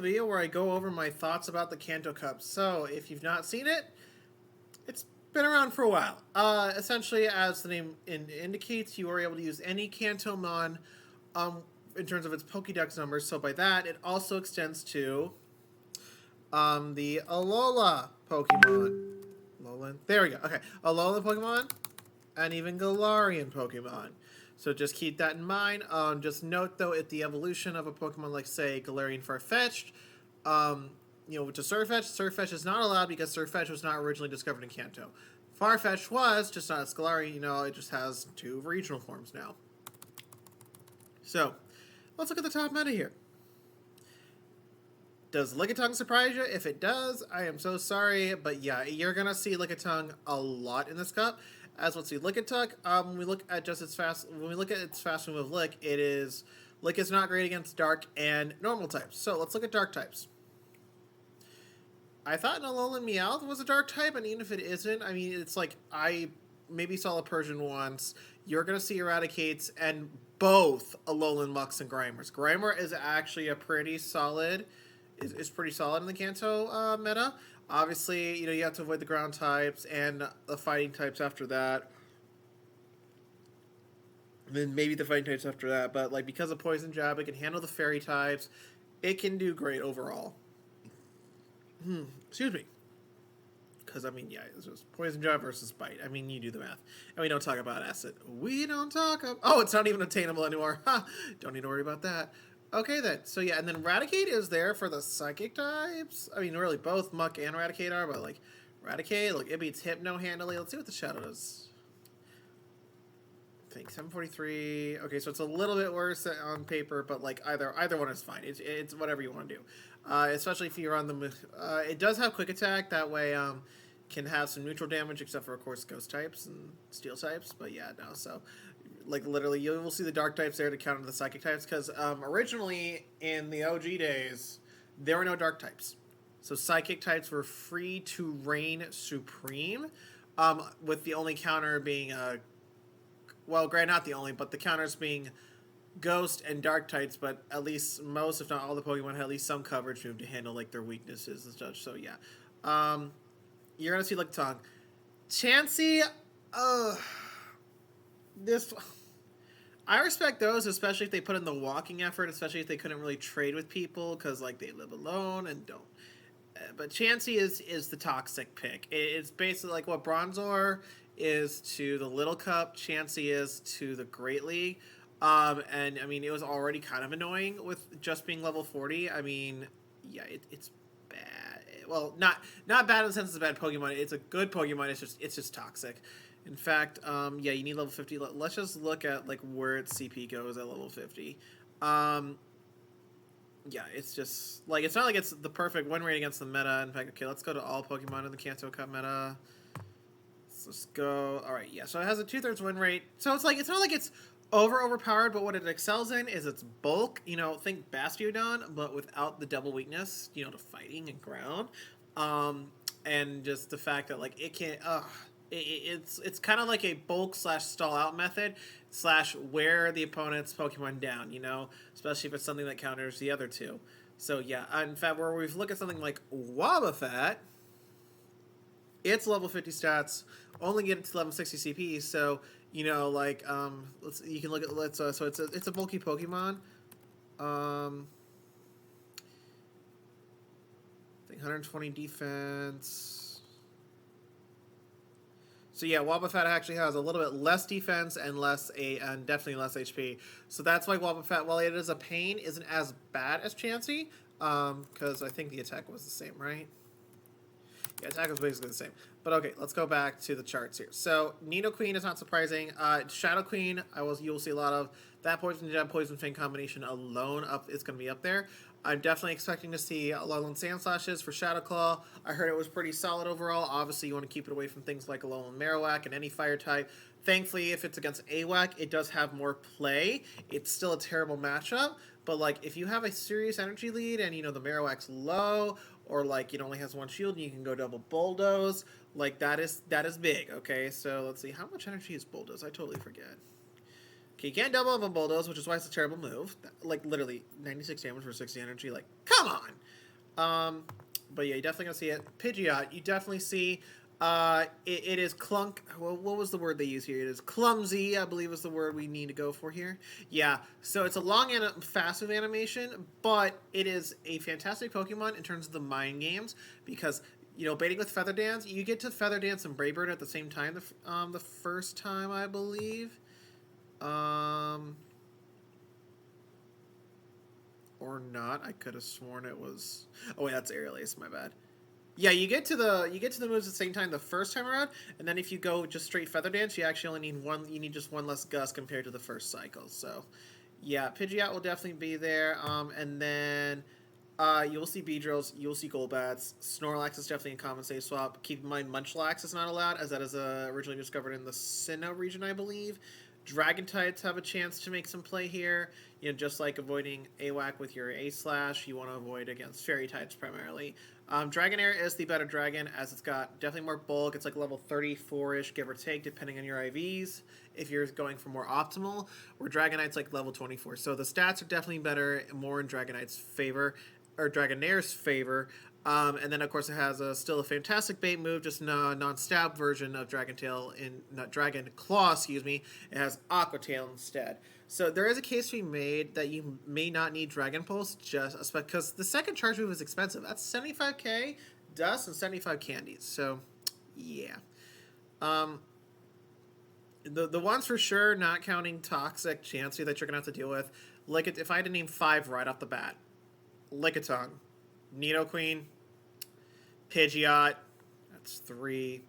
Video where I go over my thoughts about the Kanto Cup. So, if you've not seen it, it's been around for a while. Essentially, as the name indicates, you are able to use any Kantomon in terms of its Pokédex numbers. So, by that, it also extends to the Alola Pokemon. Alolan. There we go. Okay. Alolan Pokemon and even Galarian Pokemon. So just keep that in mind. Just note though, at the evolution of a Pokemon like say Galarian Farfetch'd, to Surfetch, Surfetch is not allowed because Surfetch was not originally discovered in Kanto. Farfetch was, just not as Galarian, it just has two regional forms now. So, let's look at the top meta here. Does Lickitung surprise you? If it does, I am so sorry, but yeah, you're gonna see Lickitung a lot in this cup. As let's see, Lickitung. When we look at its fast move Lick, Lick is not great against dark and normal types. So let's look at dark types. I thought Alolan Meowth was a dark type, and even if it isn't, I mean, it's like I maybe saw a Persian once. You're gonna see Eradicates and both Alolan Mucks and Grimers. Grimer is actually a pretty solid. Is pretty solid in the Kanto meta. Obviously, you have to avoid the ground types and the fighting types after that. And then maybe the fighting types after that. But like because of Poison Jab, it can handle the fairy types. It can do great overall. Excuse me. Because, I mean, yeah, this was Poison Jab versus Bite. I mean, you do the math. And we don't talk about Acid. We don't talk about... Oh, it's not even attainable anymore. Ha! Don't need to worry about that. Okay, then. So, yeah, and then Raticate is there for the Psychic types. I mean, really, both Muck and Raticate are, but, like, Raticate, look, it beats Hypno handily. Let's see what the Shadow does. I think 743. Okay, so it's a little bit worse on paper, but, like, either one is fine. It's whatever you want to do. Especially if you're on the... it does have Quick Attack. That way, can have some neutral damage, except for, of course, Ghost types and Steel types. But, yeah, no, so... Like, literally, you will see the dark types there to counter the psychic types, because originally, in the OG days, there were no dark types. So psychic types were free to reign supreme, with the only counter being, well, granted, not the only, but the counters being ghost and dark types, but at least most, if not all the Pokemon had at least some coverage move to handle, like, their weaknesses and such, so yeah. You're gonna see, like, Tongue. Chansey, I respect those, especially if they put in the walking effort, especially if they couldn't really trade with people because, like, they live alone and don't. But Chansey is the toxic pick. It's basically like what Bronzor is to the Little Cup, Chansey is to the Great League. And, I mean, it was already kind of annoying with just being level 40. I mean, yeah, it's bad. Well, not bad in the sense it's a bad Pokemon. It's a good Pokemon. It's just toxic. In fact, yeah, you need level 50. Let's just look at, like, where its CP goes at level 50. Yeah, it's just, like, it's not like it's the perfect win rate against the meta. In fact, okay, let's go to all Pokemon in the Kanto Cup meta. Let's just go. All right, yeah, so it has a 2/3 win rate. So it's like, it's not like it's overpowered, but what it excels in is its bulk. Think Bastiodon, but without the double weakness, to fighting and ground. And just the fact that, like, it can, it's kind of like a bulk / stall out method / wear the opponent's Pokemon down, especially if it's something that counters the other two. So yeah, in fact, where we look at something like Wobbuffet, it's level 50 stats, only get it to level 60 CP. So like you can look at so it's a bulky Pokemon. I think 120 defense. So yeah, Wobbuffet actually has a little bit less defense and definitely less HP. So that's why Wobbuffet, while it is a pain, isn't as bad as Chansey. Because I think the attack was the same, right? Yeah, attack was basically the same. But okay, let's go back to the charts here. So Nidoqueen is not surprising. Shadow Queen, you'll see a lot of that Poison Jab, Poison Fang combination alone is going to be up there. I'm definitely expecting to see Alolan Sandslashes for Shadow Claw. I heard it was pretty solid overall. Obviously, you want to keep it away from things like Alolan Marowak and any fire type. Thankfully, if it's against AWAC, it does have more play. It's still a terrible matchup, but like if you have a serious energy lead and the Marowak's low, or like it only has one shield and you can go double Bulldoze, like that is big. Okay, so let's see, how much energy is Bulldoze? I totally forget. Okay, you can't double up on Bulldoze, which is why it's a terrible move. Like, literally, 96 damage for 60 energy. Like, come on! But yeah, you definitely gonna see it. Pidgeot, you definitely see. It is clunk. Well, what was the word they use here? It is clumsy, I believe is the word we need to go for here. Yeah, so it's a long and fast move animation, but it is a fantastic Pokemon in terms of the mind games because, you know, baiting with Feather Dance, you get to Feather Dance and Brave Bird at the same time the first time, I believe. Or not. I could have sworn it was. Oh wait, that's Aerial Ace, my bad. Yeah, you get to the moves at the same time the first time around, and then if you go just straight Feather Dance, you actually only need one. You need just one less Gust compared to the first cycle. So, yeah, Pidgeot will definitely be there. And then you'll see Beedrills, you'll see Golbats. Snorlax is definitely a common safe swap. Keep in mind Munchlax is not allowed, as that is originally discovered in the Sinnoh region, I believe. Dragon types have a chance to make some play here. You know, just like avoiding AWAC with your A-Slash, you want to avoid against Fairy types primarily. Dragonair is the better dragon, as it's got definitely more bulk. It's like level 34-ish, give or take, depending on your IVs, if you're going for more optimal, where Dragonite's like level 24. So the stats are definitely better, more in Dragonite's favor, or Dragonair's favor. And then, of course, it has still a fantastic bait move, just a non-stab version of Dragon Tail not Dragon Claw, excuse me. It has Aqua Tail instead. So there is a case to be made that you may not need Dragon Pulse just because the second charge move is expensive. That's 75k dust and 75 candies. So, yeah. The ones for sure, not counting Toxic Chansey that you're going to have to deal with. Like, if I had to name 5 right off the bat, Lickitung, Nidoqueen, Pidgeot, that's 3.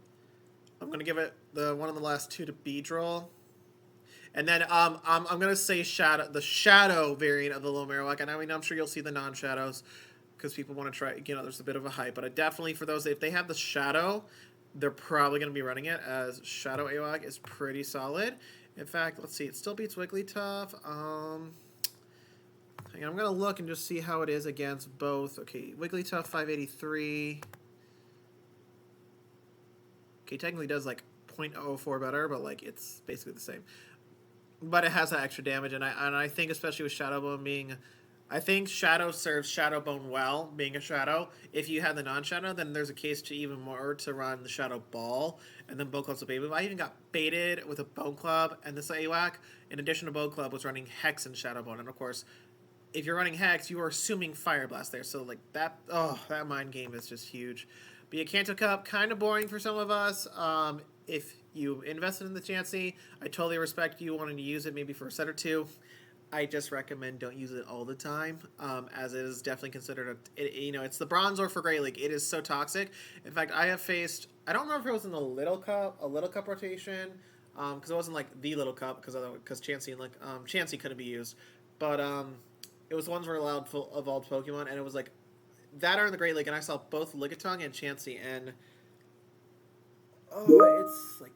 I'm going to give it one of the last 2 to Beedrill. And then I'm going to say the Shadow variant of the Little Marowak. And I mean, I'm sure you'll see the non-Shadows because people want to try, you know, there's a bit of a hype. But I definitely, for those, if they have the Shadow, they're probably going to be running it, as Shadow AWAC is pretty solid. In fact, let's see, it still beats Wigglytuff. I'm going to look and just see how it is against both. Okay, Wigglytuff 583. Okay, technically does like 0.04 better, but like it's basically the same. But it has that extra damage, and I think especially with Shadow Bone being, I think Shadow serves Shadow Bone well, being a Shadow. If you have the non-Shadow, then there's a case to even more to run the Shadow Ball, and then Bone Club's a bait move. I even got baited with a Bone Club, and this AWAC, in addition to Bone Club, was running Hex and Shadow Bone, and of course, if you're running Hex, you are assuming Fire Blast there, so like that, that mind game is just huge. But yeah, Kanto Cup, kind of boring for some of us. If you invested in the Chansey, I totally respect you wanting to use it maybe for a set or 2. I just recommend don't use it all the time, as it is definitely considered it's the Bronzor for Great League. It is so toxic. In fact, I have faced, I don't remember if it was in the Little Cup rotation, because it wasn't like the Little Cup, because Chansey and Chansey couldn't be used, but it was the ones where allowed full evolved Pokemon, and it was like that are in the Great League, and I saw both Lickitung and Chansey, and it's like,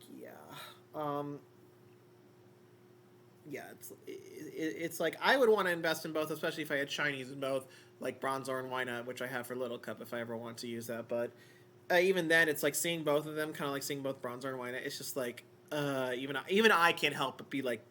it's like I would want to invest in both, especially if I had shinies in both, like Bronzor and Wynut, which I have for Little Cup if I ever want to use that. But even then, it's like seeing both of them, kind of like seeing both Bronzor and Wynut. It's just like even I can't help but be like,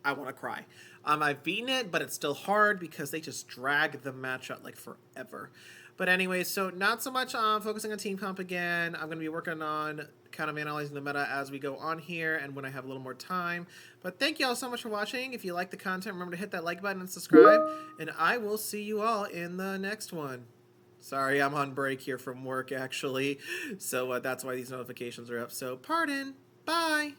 I want to cry. I've beaten it, but it's still hard because they just drag the match out like forever. But anyway, so not so much focusing on Team Comp again. I'm going to be working on kind of analyzing the meta as we go on here and when I have a little more time. But thank you all so much for watching. If you like the content, remember to hit that like button and subscribe. And I will see you all in the next one. Sorry, I'm on break here from work, actually. So that's why these notifications are up. So pardon. Bye.